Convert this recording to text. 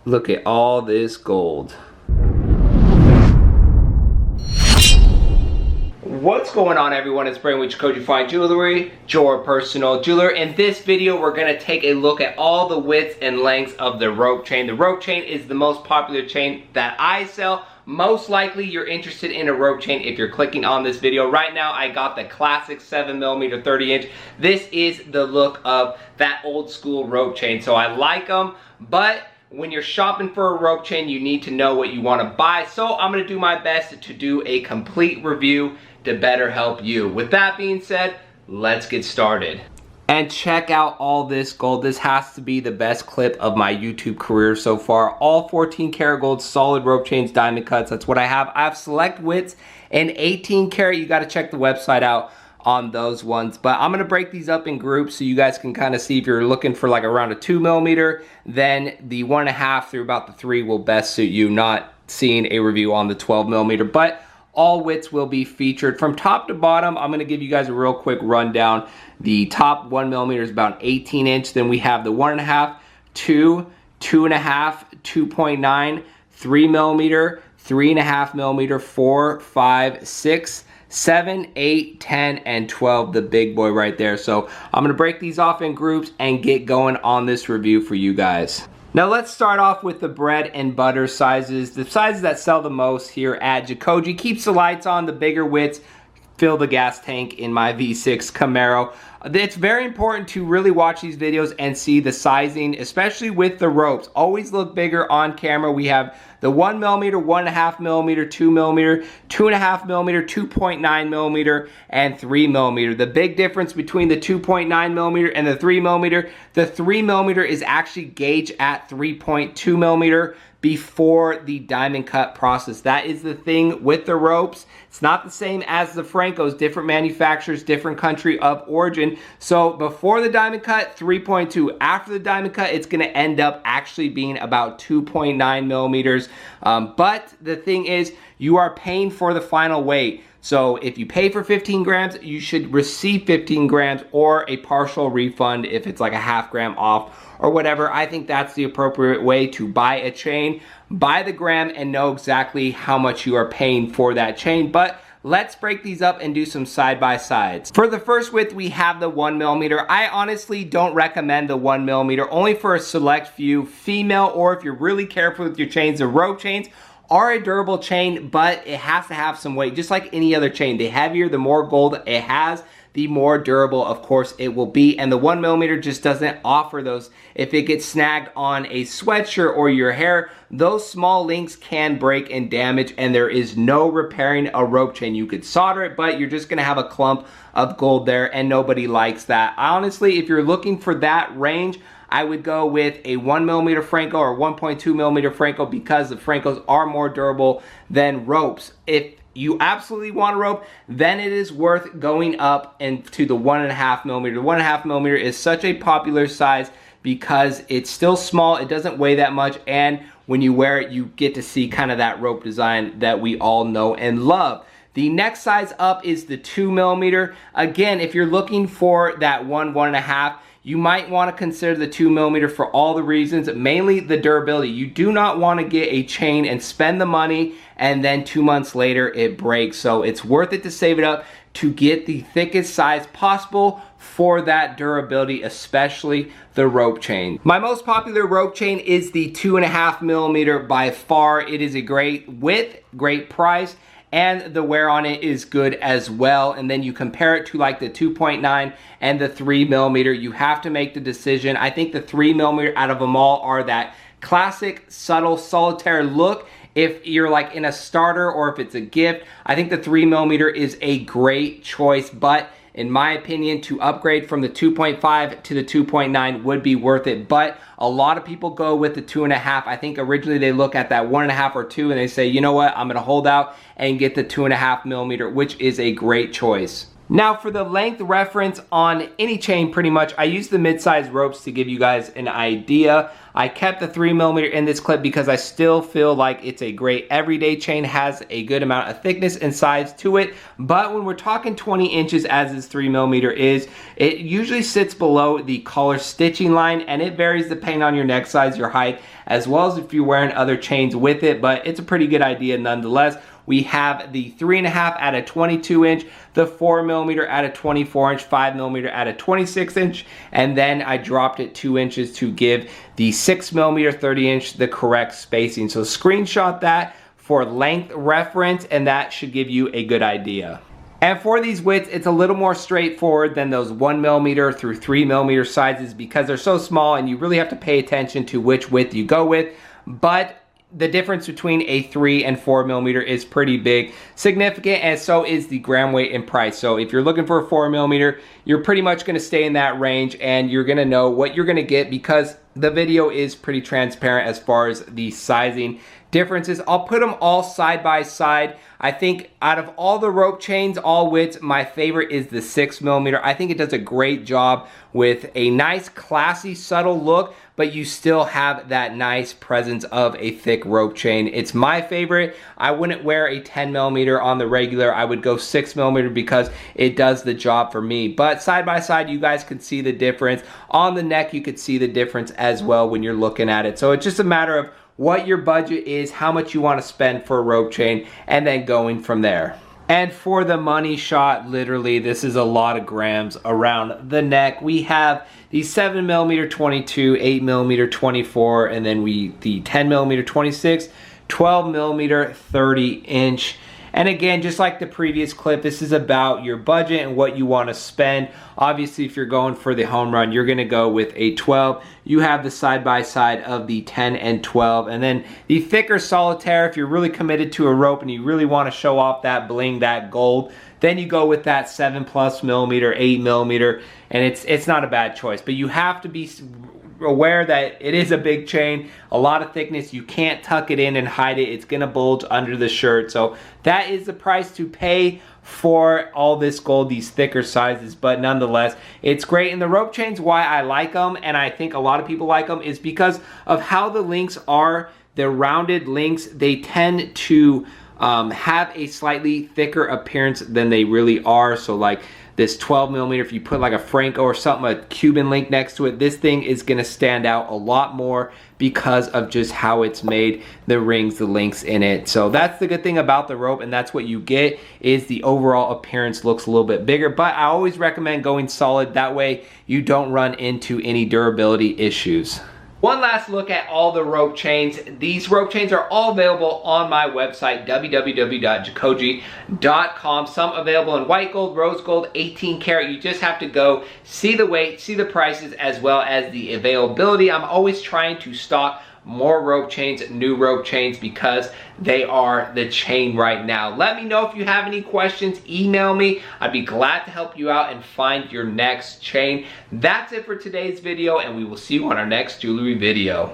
Look at all this gold. What's going on, everyone? It's Brandon with JACOJE Fine Jewelry, your personal jeweler. In this video, we're going to take a look at all the widths and lengths of the rope chain. The rope chain is the most popular chain that I sell. Most likely you're interested in a rope chain if you're clicking on this video. Right now I got the classic 7mm 30-inch. This is the look of that old school rope chain. So I like them, but when you're shopping for a rope chain, you need to know what you want to buy. So I'm going to do my best to do a complete review to better help you. With that being said, let's get started. And check out all this gold. This has to be the best clip of my YouTube career so far. All 14 karat gold, solid rope chains, diamond cuts. That's what I have. I have select widths and 18 karat. You got to check the website out on those ones. But I'm going to break these up in groups so you guys can kind of see if you're looking for like around a 2mm, then the 1.5 through about the 3 will best suit you, not seeing a review on the 12mm. But all widths will be featured. From top to bottom, I'm going to give you guys a real quick rundown. The top 1mm is about 18 inch. Then we have the 1.5, 2, 2.5, 2.9, 3mm, 3.5mm, 4, 5, 6, 7, 8, 10, and 12, the big boy right there. So I'm going to break these off in groups and get going on this review for you guys. Now let's start off with the bread and butter sizes. The sizes that sell the most here at JACOJE. Keeps the lights on, the bigger widths, fill the gas tank in my V6 Camaro. It's very important to really watch these videos and see the sizing, especially with the ropes. Always look bigger on camera. We have the 1mm, 1.5mm, 2mm, 2.5mm, 2.9mm, and 3mm. The big difference between the 2.9mm and the 3mm is actually gauged at 3.2mm before the diamond cut process. That is the thing with the ropes. It's not the same as the Francos, different manufacturers, different country of origin. So before the diamond cut, 3.2. After the diamond cut, it's going to end up actually being about 2.9mm. But the thing is, you are paying for the final weight. So if you pay for 15 grams, you should receive 15 grams or a partial refund if it's like a half gram off or whatever. I think that's the appropriate way to buy a chain. Buy the gram and know exactly how much you are paying for that chain. But let's break these up and do some side-by-sides. For the first width, we have the 1mm. I honestly don't recommend the 1mm, only for a select few female, or if you're really careful with your chains. The rope chains are a durable chain, but it has to have some weight, just like any other chain. The heavier, the more gold it has, the more durable, of course, it will be. And the 1mm just doesn't offer those. If it gets snagged on a sweatshirt or your hair, those small links can break and damage, and there is no repairing a rope chain. You could solder it, but you're just gonna have a clump of gold there, and nobody likes that. Honestly, if you're looking for that range, I would go with a 1mm Franco or 1.2mm Franco, because the Francos are more durable than ropes. If you absolutely want a rope, then it is worth going up into the 1.5mm. The 1.5mm is such a popular size because it's still small, it doesn't weigh that much, and when you wear it, you get to see kind of that rope design that we all know and love. The next size up is the 2mm. Again, if you're looking for that 1.5, you might want to consider the 2mm for all the reasons, mainly the durability. You do not want to get a chain and spend the money and then 2 months later it breaks. So it's worth it to save it up to get the thickest size possible for that durability, especially the rope chain. My most popular rope chain is the 2.5mm by far. It is a great width, great price, and the wear on it is good as well. And then you compare it to like the 2.9 and the 3mm, you have to make the decision. I think the 3mm out of them all are that classic, subtle, solitaire look. If you're like in a starter or if it's a gift, I think the 3mm is a great choice, but in my opinion, to upgrade from the 2.5 to the 2.9 would be worth it. But a lot of people go with the 2.5. I think originally they look at that 1.5 or 2 and they say, you know what, I'm gonna hold out and get the 2.5mm, which is a great choice. Now for the length reference on any chain, pretty much, I use the mid-size ropes to give you guys an idea. I kept the 3mm in this clip because I still feel like it's a great everyday chain, has a good amount of thickness and size to it. But when we're talking 20 inches as this 3mm is, it usually sits below the collar stitching line, and it varies depending on your neck size, your height, as well as if you're wearing other chains with it, but it's a pretty good idea nonetheless. We have the 3.5 at a 22 inch, the 4mm at a 24 inch, 5mm at a 26 inch, and then I dropped it 2 inches to give the 6mm 30 inch the correct spacing. So screenshot that for length reference, and that should give you a good idea. And for these widths, it's a little more straightforward than those 1mm through 3mm sizes because they're so small and you really have to pay attention to which width you go with. But the difference between a 3 and 4mm is pretty big, significant, and so is the gram weight and price. So if you're looking for a 4mm, you're pretty much going to stay in that range, and you're going to know what you're going to get because the video is pretty transparent as far as the sizing differences. I'll put them all side by side. I think out of all the rope chains, all widths, my favorite is the 6mm. I think it does a great job with a nice, classy, subtle look, but you still have that nice presence of a thick rope chain. It's my favorite. I wouldn't wear a 10mm on the regular. I would go 6mm because it does the job for me. But side by side, you guys can see the difference. On the neck, you could see the difference as well when you're looking at it. So it's just a matter of what your budget is, how much you want to spend for a rope chain, and then going from there. And for the money shot, literally, this is a lot of grams around the neck. We have the 7mm 22, 8mm 24, and then the 10mm 26, 12mm 30 inch. And again, just like the previous clip, this is about your budget and what you want to spend. Obviously, if you're going for the home run, you're going to go with a 12. You have the side-by-side of the 10 and 12. And then the thicker solitaire, if you're really committed to a rope and you really want to show off that bling, that gold, then you go with that 7+ mm, 8mm, and it's not a bad choice. But you have to be aware that it is a big chain, a lot of thickness. You can't tuck it in and hide it. It's gonna bulge under the shirt. So that is the price to pay for all this gold, these thicker sizes, but nonetheless, it's great. And the rope chains, why I like them, and I think a lot of people like them, is because of how the links are. The rounded links, they tend to have a slightly thicker appearance than they really are. So like this 12mm, if you put like a Franco or something, a Cuban link next to it, this thing is gonna stand out a lot more because of just how it's made, the rings, the links in it. So that's the good thing about the rope, and that's what you get, is the overall appearance looks a little bit bigger. But I always recommend going solid, that way you don't run into any durability issues. One last look at all the rope chains. These rope chains are all available on my website, www.jacoje.com. Some available in white gold, rose gold, 18 karat. You just have to go see the weight, see the prices, as well as the availability. I'm always trying to stock more rope chains, new rope chains, because they are the chain right now. Let me know if you have any questions. Email me. I'd be glad to help you out and find your next chain. That's it for today's video, and we will see you on our next jewelry video.